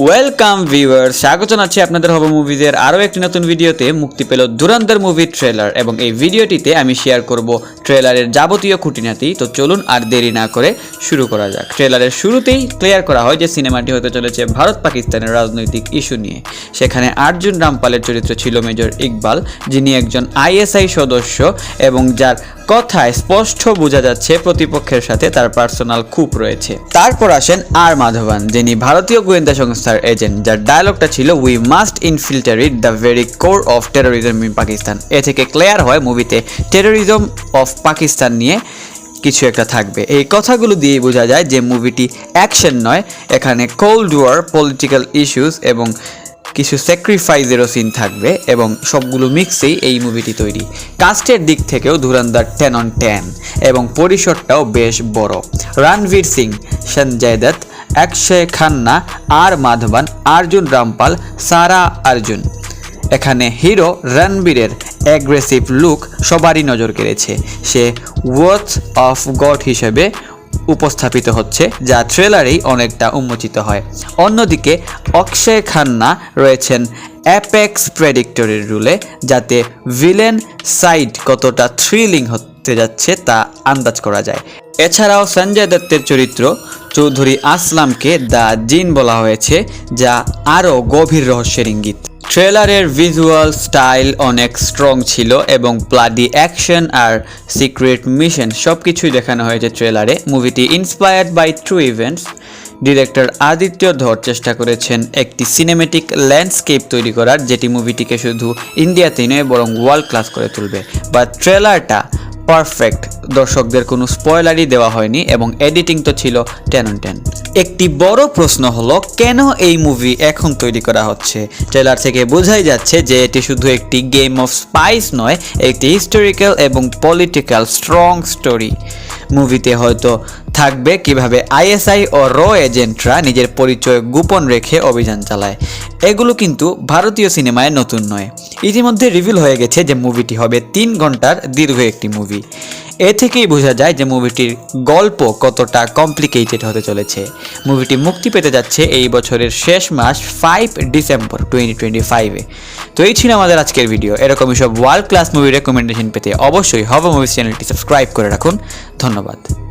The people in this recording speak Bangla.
ওয়েলকাম ভিউয়ার্স, স্বাগত জানাচ্ছি আপনাদের হব মুভিজের আরও একটি নতুন ভিডিওতে। মুক্তি পেল ধুরন্ধর মুভির ট্রেলার এবং এই ভিডিওটিতে আমি শেয়ার করব ট্রেলারের যাবতীয় খুঁটিনাটি। তো চলুন আর দেরি না করে শুরু করা যাক। ট্রেলারের শুরুতেই ক্লিয়ার করা হয় যে সিনেমাটি হতে চলেছে ভারত পাকিস্তানের রাজনৈতিক ইস্যু নিয়ে। সেখানে অর্জুন রামপালের চরিত্র ছিল মেজর ইকবাল, যিনি একজন আইএসআই সদস্য এবং যার কথায় স্পষ্ট বোঝা যাচ্ছে প্রতিপক্ষের সাথে তার পার্সোনাল খুব রয়েছে। তারপর আসেন আর মাধবন, যিনি ভারতীয় গোয়েন্দা সংস্থার এজেন্ট, যার ডায়লগটা ছিল we must infiltrate the very core of terrorism in Pakistan. এ থেকে ক্লিয়ার হয় মুভিতে টেরোরিজম অফ পাকিস্তান নিয়ে কিছু একটা থাকবে। এই কথাগুলো দিয়েই বোঝা যায় যে মুভিটি অ্যাকশন নয়, এখানে কোল্ড ওয়ার, পলিটিক্যাল ইস্যুস এবং কিছু স্যাক্রিফাইসেরও সিন থাকবে এবং সবগুলো মিক্সেই এই মুভিটি তৈরি। কাস্টের দিক থেকেও ধুরন্ধর 10 on 10 এবং পরিসরটাও বেশ বড়। রণবীর সিং, সঞ্জয় দত্ত, অক্ষয় খান্না, আর মাধবন, অর্জুন রামপাল, সারা অর্জুন। এখানে হিরো রণবীরের অ্যাগ্রেসিভ লুক সবারই নজর কেড়েছে। সে ওয়ার্থ অফ গড হিসেবে উপস্থাপিত হচ্ছে, যা ট্রেলারেই অনেকটা উন্মোচিত হয়। অন্যদিকে অক্ষয় খান্না রয়েছেন অ্যাপেক্স প্রেডিক্টরের রোলে, যাতে ভিলেন সাইড কতটা থ্রিলিং হতে যাচ্ছে তা আন্দাজ করা যায়। এছাড়াও সঞ্জয় দত্তের চরিত্র চৌধুরী আসলামকে দ্য জিন বলা হয়েছে, যা আরও গভীর রহস্যের ইঙ্গিত। ট্রেলারের ভিজুয়াল স্টাইল অনেক স্ট্রং ছিল এবং ব্লাডি অ্যাকশন আর সিক্রেট মিশন সব কিছুই দেখানো হয়েছে ট্রেলারে। মুভিটি inspired by true events. Director Aditya Dhar চেষ্টা করেছেন একটি সিনেমেটিক ল্যান্ডস্কেপ তৈরি করার, যেটি মুভিটিকে শুধু ইন্ডিয়াতেই নয় বরং ওয়ার্ল্ড ক্লাস করে তুলবে। বাট ট্রেলারটা পারফেক্ট, দর্শকদের কোনো স্পয়লারই দেওয়া হয়নি এবং এডিটিং তো ছিল 10 on 10। একটি বড় প্রশ্ন হলো কেন এই মুভি এখন তৈরি করা হচ্ছে। ট্রেলার থেকে বোঝাই যাচ্ছে যে এটি শুধু একটি গেম অফ স্পাইস নয়, একটি হিস্টোরিক্যাল এবং পলিটিক্যাল স্ট্রং স্টোরি। মুভিতে হয়তো থাকবে কিভাবে আইএসআই ও র এজেন্টরা নিজের পরিচয় গোপন রেখে অভিযান চালায়। এগুলো কিন্তু ভারতীয় সিনেমায় নতুন নয়। ইতিমধ্যে রিভিল হয়ে গেছে যে মুভিটি হবে 3 ঘন্টার দীর্ঘ একটি মুভি। এ থেকেই বোঝা যায় যে মুভিটির গল্প কতটা কমপ্লিকেটেড হতে চলেছে। মুভিটি মুক্তি পেতে যাচ্ছে এই বছরের শেষ মাস 5 ডিসেম্বর 2025-এ। তো এই ছিল আমাদের আজকের ভিডিও। এরকমই সব ওয়ার্ল্ড ক্লাস মুভি রেকমেন্ডেশন পেতে অবশ্যই হব মুভিজ চ্যানেলটি সাবস্ক্রাইব করে রাখুন। ধন্যবাদ।